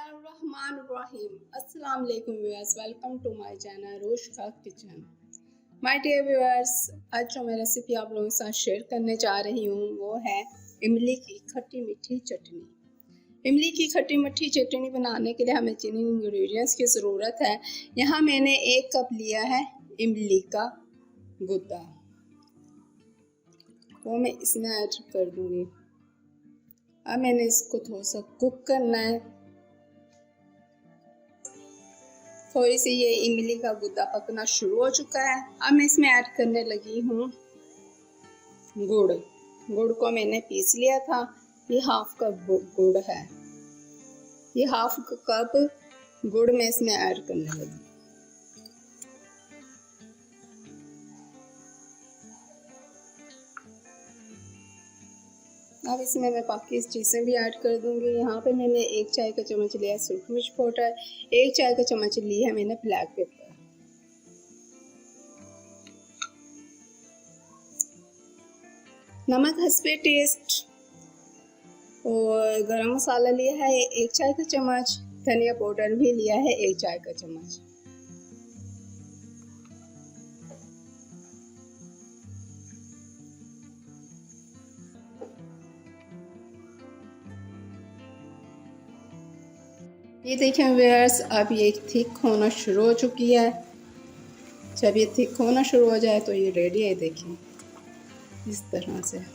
बिस्मिल्लाहिर्रहमानिर्रहीम। अस्सलाम वालेकुम viewers, welcome to my channel Roshka kitchen. My dear viewers, आज जो मैं रेसिपी आप लोगों के साथ शेयर करने जा रही हूँ वो है इमली की खट्टी मीठी चटनी। इमली की खट्टी मीठी चटनी बनाने के लिए हमें जिन इंग्रेडिएंट्स की ज़रूरत है, यहाँ मैंने 1 कप लिया है इमली का गुद्दा, वो मैं इसमें ऐड कर दूँगी। अब मैंने इसको थोड़ा सा कुक करना है। थोड़ी सी ये इमली का गुद्दा पकना शुरू हो चुका है। अब मैं इसमें ऐड करने लगी हूँ गुड़ को मैंने पीस लिया था। ये हाफ कप गुड़ है। ये हाफ कप गुड़ मैं इसमें ऐड करने लगी। अब इसमें मैं बाकी चीज़ें भी ऐड कर दूंगी। यहाँ पे मैंने 1 चाय का चम्मच लिया है सूखी मिर्च पाउडर, 1 चाय का चम्मच ली है मैंने ब्लैक पेपर, नमक हस्बे टेस्ट, और गरम मसाला लिया है 1 चाय का चम्मच, धनिया पाउडर भी लिया है 1 चाय का चम्मच। ये देखें व्यूअर्स, अब ये थिक होना शुरू हो चुकी है। जब ये थिक होना शुरू हो जाए तो ये रेडी है। देखें इस तरह से।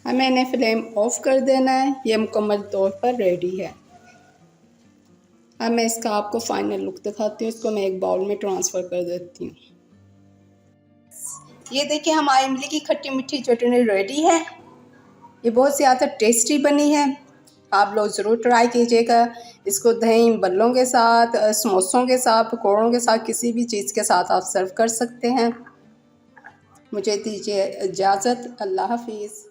अब मैंने फ्लेम ऑफ कर देना है। ये मुकम्मल तौर पर रेडी है। अब मैं इसका आपको फाइनल लुक दिखाती हूँ। इसको मैं एक बाउल में ट्रांसफ़र कर देती हूँ। ये देखिए हमारी इमली की खट्टी मीठी चटनी रेडी है। ये बहुत ज़्यादा टेस्टी बनी है। आप लोग ज़रूर ट्राई कीजिएगा। इसको दही बल्लों के साथ, समोसों के साथ, पकौड़ों के साथ, किसी भी चीज़ के साथ आप सर्व कर सकते हैं। मुझे दीजिए इजाज़त। अल्लाह हाफिज़।